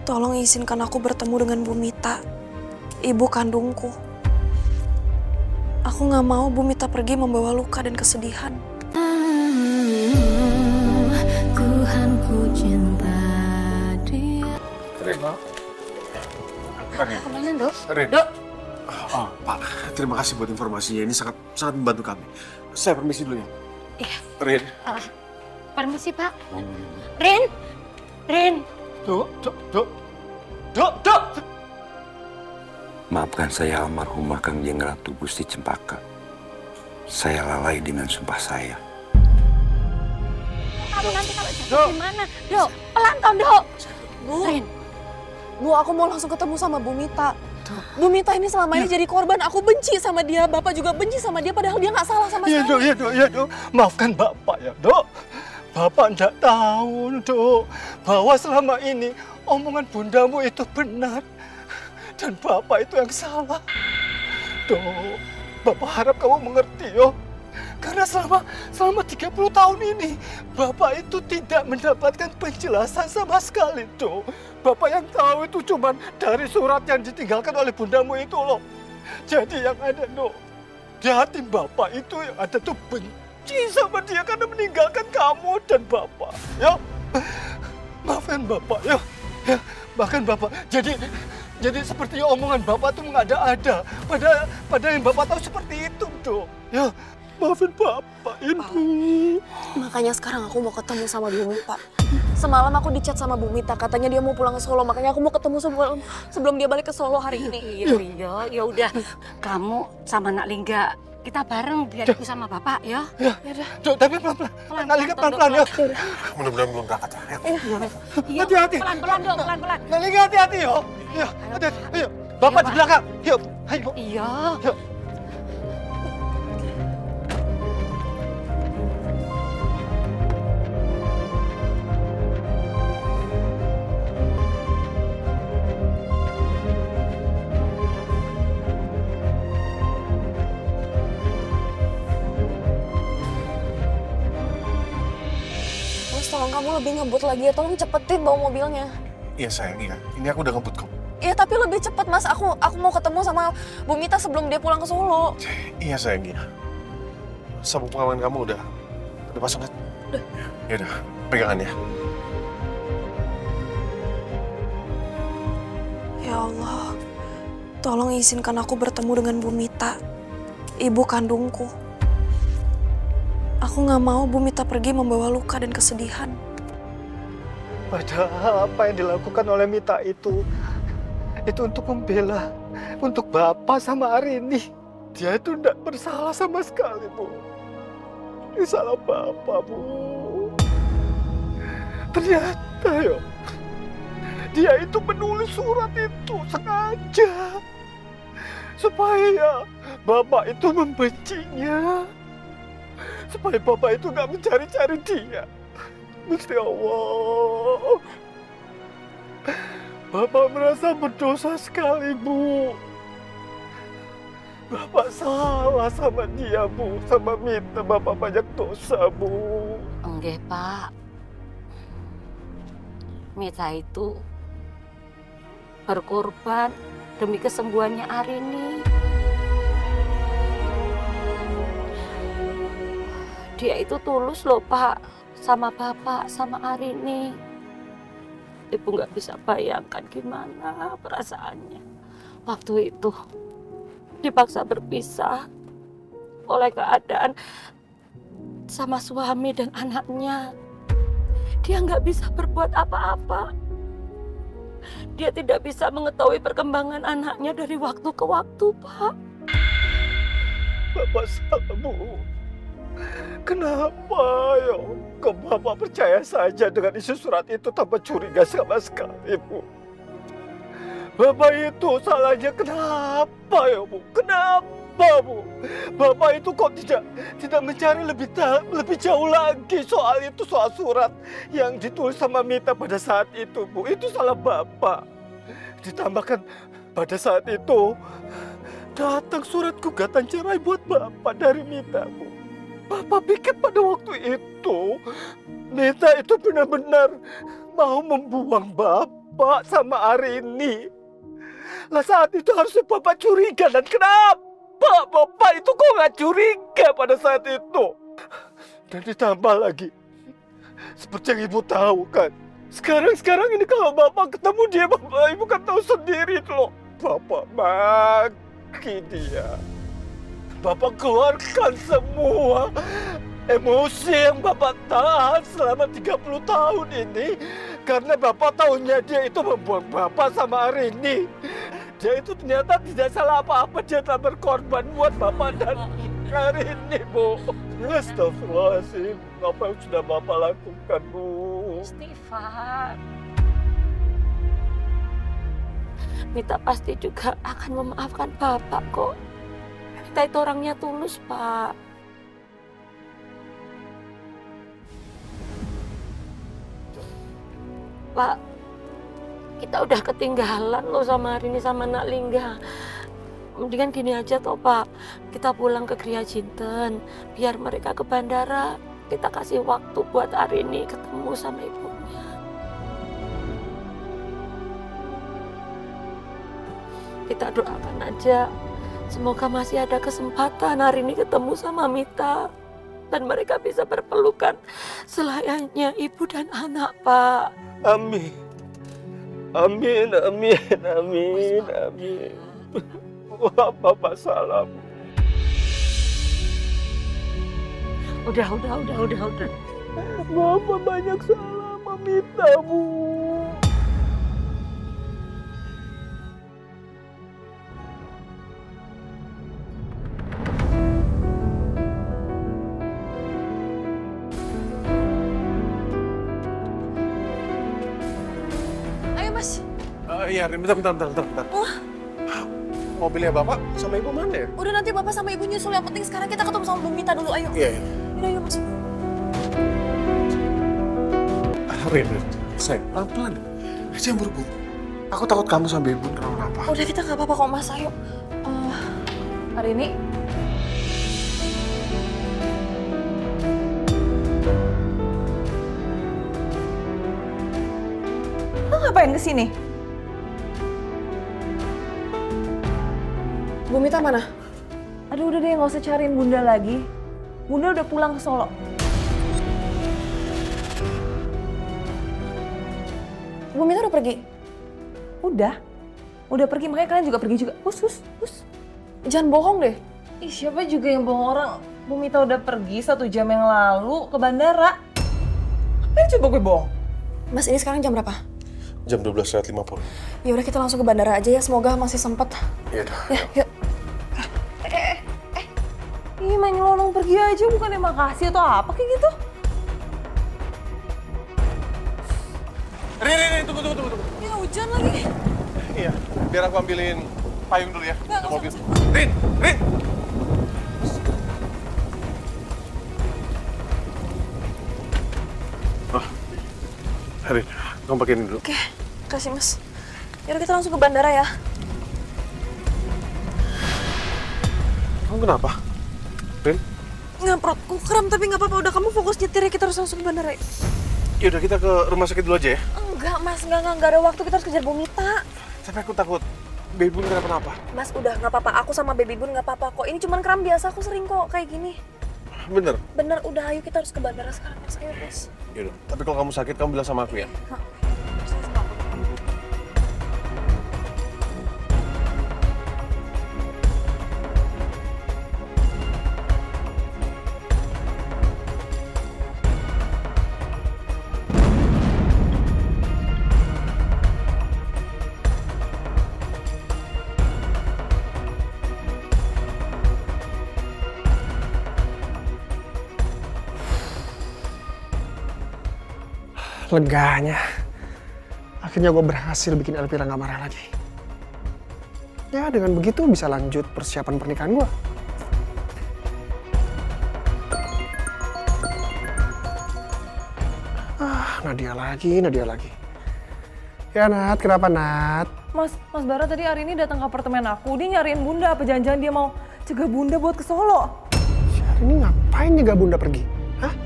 Tolong izinkan aku bertemu dengan Bu Mita, ibu kandungku. Aku gak mau Bu Mita pergi membawa luka dan kesedihan. Tuhan ku cinta dia. Rin. Kemana, Dok? Rin. Dok. Oh, Pak, terima kasih buat informasinya. Ini sangat membantu kami. Saya permisi dulu ya. Iya. Rin. Permisi, Pak. Rin. Rin. Dok. Maafkan saya almarhumah Kang Jeng Ratu Gusti Cempaka. Saya lalai dengan sumpah saya. Kamu nanti kalau jatuh gimana? Dok, pelan toh, Dok. Bu, Rin. Bu, aku mau langsung ketemu sama Bu Mita. Bu Mita ini selama ini jadi korban. Aku benci sama dia, Bapak juga benci sama dia, padahal dia nggak salah sama sekali. Iya dok. Maafkan Bapak ya, Dok. Bapak tidak tahu, Dok, bahwa selama ini omongan bundamu itu benar. Dan Bapak itu yang salah. Dok, Bapak harap kamu mengerti, yo. Karena selama 30 tahun ini, Bapak itu tidak mendapatkan penjelasan sama sekali, Dok. Bapak yang tahu itu cuma dari surat yang ditinggalkan oleh bundamu itu, loh. Jadi yang ada, Dok, di hati Bapak itu yang ada tuh benci sama dia karena meninggalkan kamu dan Bapak, ya. Maafkan Bapak, ya. Ya, bahkan Bapak jadi seperti omongan Bapak tuh mengada-ada. Padahal yang Bapak tahu seperti itu, Dok. Ya, maafin Bapak ini. Makanya sekarang aku mau ketemu sama Bu Mita. Semalam aku dicat sama Bu Mita, katanya dia mau pulang ke Solo. Makanya aku mau ketemu sebelum dia balik ke Solo hari ini. Iya, ya udah. Kamu sama Nak Lingga, kita bareng biar ibu sama Bapak, ya. Ya udah. Dok, tapi pelan-pelan. Nalika pelan-pelan, ya. Mudah-mudahan belum berangkat ya. Iya, Hati-hati. pelan-pelan, Dok, pelan-pelan. Nalika hati-hati, yo. Ya, hati-hati. Ayo, Bapak di belakang. Yuk, ayo. Iya. Yuk. Tolong kamu lebih ngebut lagi ya, tolong cepetin bawa mobilnya. Iya sayang, iya. Ini aku udah ngebut kok. Iya tapi lebih cepet Mas, aku mau ketemu sama Bu Mita sebelum dia pulang ke Solo. Iya sayang, iya. Sabuk pengaman kamu udah pasang kan? Udah. Ya udah, pegangan ya. Ya Allah, tolong izinkan aku bertemu dengan Bu Mita, ibu kandungku. Aku gak mau Bu Mita pergi membawa luka dan kesedihan. Padahal apa yang dilakukan oleh Mita itu untuk membela, untuk Bapak sama Arini. Dia itu tidak bersalah sama sekali, Bu. Ini salah Bapak, Bu. Ternyata, yo, dia itu menulis surat itu sengaja supaya Bapak itu membencinya. Supaya Bapak itu nggak mencari-cari dia. Gusti Allah. Bapak merasa berdosa sekali, Bu. Bapak salah sama dia, Bu. Sama Mita, Bapak banyak dosa, Bu. Enggak, Pak. Mita itu berkorban demi kesembuhannya Arini. Dia itu tulus loh, Pak, sama Bapak, sama Arini. Ibu nggak bisa bayangkan gimana perasaannya. Waktu itu dipaksa berpisah oleh keadaan sama suami dan anaknya. Dia nggak bisa berbuat apa-apa. Dia tidak bisa mengetahui perkembangan anaknya dari waktu ke waktu, Pak. Bapak salah, Bu. Kenapa, yo? Kok Bapak percaya saja dengan isu surat itu tanpa curiga sama sekali, Bu? Bapak itu salahnya kenapa, ya, Bu? Kenapa, Bu? Bapak itu kok tidak mencari lebih jauh lagi soal itu, soal surat yang ditulis sama Mita pada saat itu, Bu. Itu salah Bapak. Ditambahkan pada saat itu datang surat gugatan cerai buat Bapak dari Mita, Bu. Bapak pikir pada waktu itu Mita itu benar-benar mau membuang Bapak. Bapak sama Arini. Lah saat itu harusnya Bapak curiga, dan kenapa Bapak itu kok nggak curiga pada saat itu? Dan ditambah lagi, seperti yang Ibu tahu kan, sekarang ini kalau Bapak ketemu dia, Ibu kan tahu sendiri loh. Bapak maki dia. Bapak keluarkan semua emosi yang Bapak tahan selama 30 tahun ini. Karena Bapak tahunya dia itu membuang Bapak sama Arini. Dia itu ternyata tidak salah apa-apa. Dia telah berkorban buat Bapak dan Arini, Bu. Astagfirullahaladzim. Apa yang sudah Bapak lakukan, Bu? Istighfar. Mita pasti juga akan memaafkan Bapak kok. Mita itu orangnya tulus, Pak. Pak, kita udah ketinggalan loh sama Arini sama Nak Lingga. Mendingan gini aja toh, Pak. Kita pulang ke Gria Jinten, biar mereka ke bandara. Kita kasih waktu buat Arini ketemu sama ibunya. Kita doakan aja, semoga masih ada kesempatan Arini ketemu sama Mita. Dan mereka bisa berpelukan selayaknya ibu dan anak, Pak. Amin. Amin, amin, amin, amin. Wah, Bapak salam. Udah. Bapak banyak salah meminta, Bu. Iya, bentar. Mobilnya Bapak sama Ibu mana ya? Udah, nanti Bapak sama Ibu nyusul. Yang penting sekarang kita ketemu sama Bu Mita dulu, ayo. Iya. Ayo masuk. Rin, sayang, pelan-pelan. Jangan buru-buru. Aku takut kamu sama Ibu kenapa-napa. Udah, kita nggak apa-apa kok, Mas. Ayo. Hari ini lo ngapain kesini? Bu Mita mana? Aduh, udah deh, nggak usah cariin Bunda lagi. Bunda udah pulang ke Solo. Bu Mita udah pergi? Udah pergi, makanya kalian juga pergi juga. Hus. Jangan bohong deh. Ih, siapa juga yang bohong orang? Bu Mita udah pergi 1 jam yang lalu ke bandara. Ngapain coba gue bohong? Mas, ini sekarang jam berapa? Jam 12.50. Ya udah, kita langsung ke bandara aja ya. Semoga masih sempat. Iya dah. Ya, yuk. Ih, main nyelonong pergi aja, bukannya makasih atau apa kayak gitu. Rin, tunggu. Ya hujan lagi. Iya, biar aku ambilin payung dulu ya. Nggak Ke mobil. usah. Rin! Rin, kamu pakai ini dulu. Oke, kasih Mas. Yaudah, kita langsung ke bandara ya. Kamu kenapa? Rin? Nggak, perutku kram, tapi nggak apa-apa. Udah, kamu fokus nyetir ya, kita harus langsung ke bandara. Yaudah, kita ke rumah sakit dulu aja ya. Enggak, Mas. Nggak ada waktu. Kita harus kejar Bu Mita. Tapi aku takut Baby Bun kenapa-napa. Mas, udah nggak apa-apa. Aku sama Baby Bun nggak apa-apa kok. Ini cuma kram biasa. Aku sering kok kayak gini. Bener? Bener, udah. Ayo, kita harus ke bandara sekarang, Mas. Ayo, Mas. Yaudah, tapi kalau kamu sakit, kamu bilang sama aku ya. Saya sama aku. Leganya. Akhirnya gue berhasil bikin Elvira gak marah lagi. Ya, dengan begitu bisa lanjut persiapan pernikahan gue. Nadia lagi. Ya, Nat, kenapa, Nat? Mas Bara tadi hari ini datang ke apartemen aku. Dia nyariin Bunda, apa jangan-jangan dia mau cegah Bunda buat ke Solo. Si Arini ngapain nyegah Bunda pergi? Hah?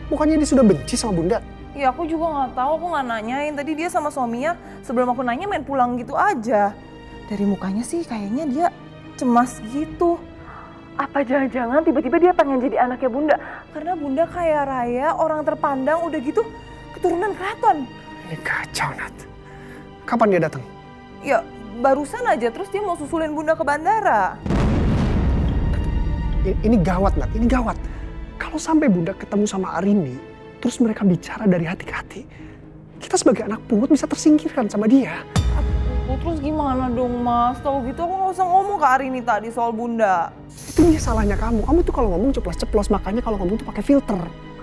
Bukannya dia sudah benci sama Bunda? Ya aku juga nggak tahu, aku nggak nanyain. Tadi dia sama suaminya sebelum aku nanya main pulang gitu aja. Dari mukanya sih kayaknya dia cemas gitu. Apa jangan-jangan tiba-tiba dia pengen jadi anaknya Bunda? Karena Bunda kaya raya, orang terpandang, udah gitu keturunan keraton. Ini kacau, Nat. Kapan dia datang? Ya barusan aja, terus dia mau susulin Bunda ke bandara. Ini gawat, Nat. Ini gawat. Kalau sampai Bunda ketemu sama Arini, terus mereka bicara dari hati ke hati, kita sebagai anak pungut bisa tersingkirkan sama dia. Terus gimana dong, Mas? Tahu gitu aku nggak usah ngomong ke Arini tadi soal Bunda. Itu dia salahnya kamu. Kamu tuh kalau ngomong ceplos-ceplos, makanya kalau ngomong tuh pakai filter.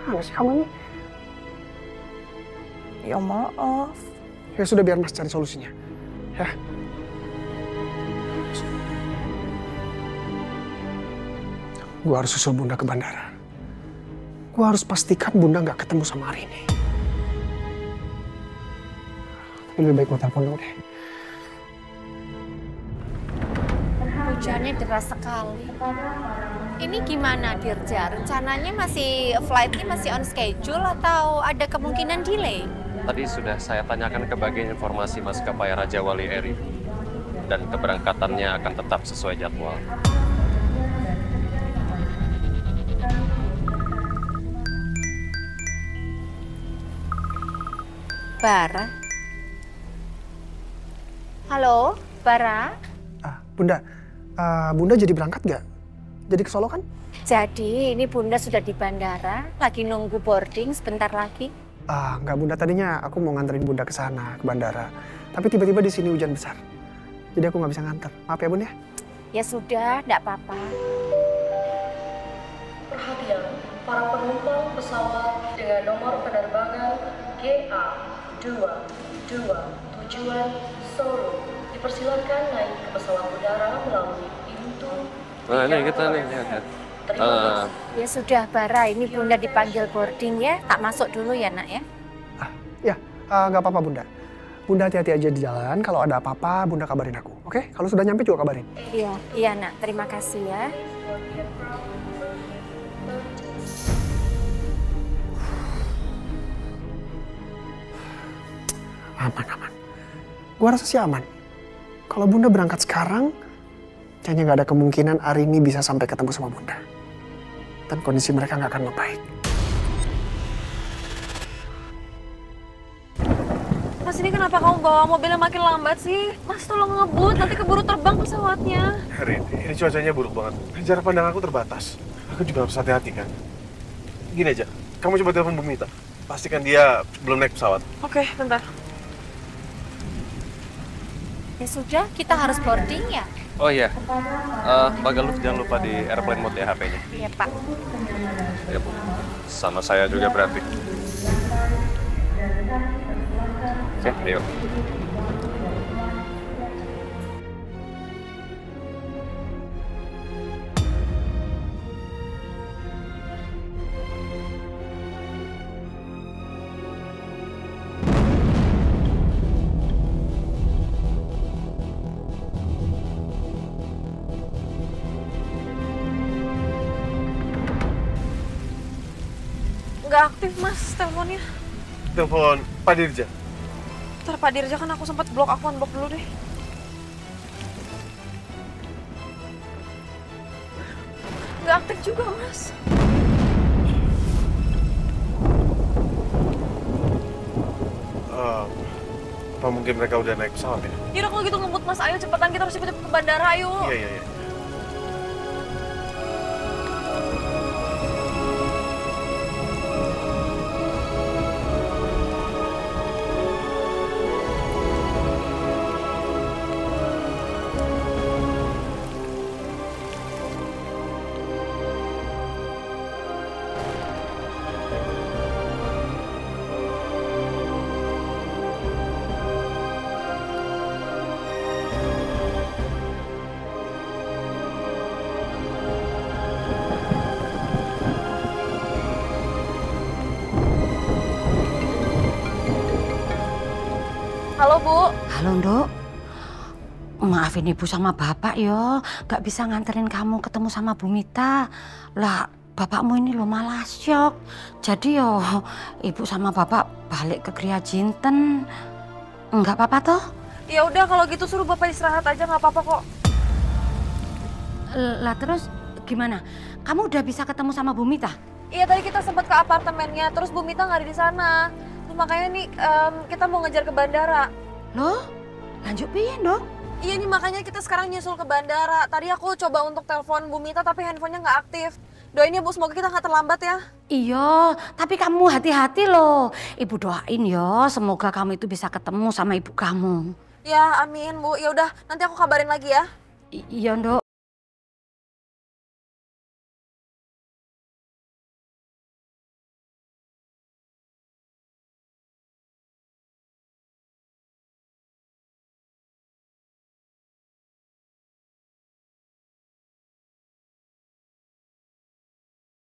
Mana sih kamu ini? Ya maaf. Ya sudah, biar Mas cari solusinya. Ya. Gue harus susul Bunda ke bandara. Gue harus pastikan Bunda nggak ketemu sama Arini. Tapi lebih baik gue telepon dulu deh. Hujannya deras sekali. Ini gimana Dirja? Rencananya flightnya masih on schedule atau ada kemungkinan delay? Tadi sudah saya tanyakan ke bagian informasi maskapai Raja Wali Eri. Dan keberangkatannya akan tetap sesuai jadwal. Bara? Halo, Bara? Bunda, Bunda jadi berangkat nggak? Jadi ke Solo kan? Jadi ini Bunda sudah di bandara, lagi nunggu boarding sebentar lagi. Nggak, Bunda, tadinya aku mau nganterin Bunda ke sana, ke bandara. Tapi tiba-tiba di sini hujan besar. Jadi aku nggak bisa nganter. Maaf ya, Bun ya. Ya sudah, nggak apa-apa. Perhatian, para penumpang pesawat dengan nomor penerbangan GA22 tujuan Solo dipersilakan naik ke pesawat udara melalui pintu. Nah, ini kita nih, lihat. Ya sudah, Bara, ini Bunda dipanggil boarding ya. Tak masuk dulu ya, Nak ya. Nggak apa-apa, Bunda. Bunda hati-hati aja di jalan. Kalau ada apa-apa, Bunda kabarin aku. Oke? Kalau sudah nyampe juga kabarin. Iya, Nak. Terima kasih ya. Aman. Gua rasa sih aman. Kalau Bunda berangkat sekarang, kayaknya nggak ada kemungkinan Arini bisa sampai ketemu sama Bunda. Dan kondisi mereka nggak akan membaik. Mas, ini kenapa kamu bawa mobilnya makin lambat sih? Mas, tolong ngebut, nanti keburu terbang pesawatnya. Rini, ini cuacanya buruk banget. Jarak pandang aku terbatas. Aku juga harus hati-hati kan. Gini aja, kamu coba telepon Bu Mita. Pastikan dia belum naik pesawat. Oke, bentar. Ya sudah, kita harus boarding ya. Oh iya, Mbak Galuh jangan lupa di airplane mode ya HP-nya. Iya, Pak. Ya Bu, sama saya juga berarti. Oke, ayo. Nggak aktif, Mas, teleponnya. Telepon Pak Dirja. Ntar Pak Dirja, kan aku sempat blok, aku unblock dulu deh. Nggak aktif juga, Mas. Apa mungkin mereka udah naik pesawat ya? Yaudah kalau gitu ngebut, Mas. Ayo cepetan, kita harus cepet-cepet ke bandara, ayo. Iya. Halo, Bu. Halo, Nduk. Maafin Ibu sama Bapak yo, gak bisa nganterin kamu ketemu sama Bu Mita. Lah, bapakmu ini lo malah syok. Jadi yo ibu sama bapak balik ke Gria Jinten. Enggak apa-apa toh? Ya udah kalau gitu suruh bapak istirahat aja, nggak apa-apa kok. Lah terus gimana? Kamu udah bisa ketemu sama Bu Mita? Iya tadi kita sempat ke apartemennya, terus Bu Mita nggak ada di sana. Terus makanya nih kita mau ngejar ke bandara. Loh? Lanjut piye dong? Iya nih makanya kita sekarang nyusul ke bandara. Tadi aku coba untuk telepon Bu Mita tapi handphonenya nggak aktif. Doain ya Bu, semoga kita nggak terlambat ya. Iya, tapi kamu hati-hati loh. Ibu doain ya, semoga kamu itu bisa ketemu sama ibu kamu. Ya amin Bu, ya udah nanti aku kabarin lagi ya. Iya Nduk.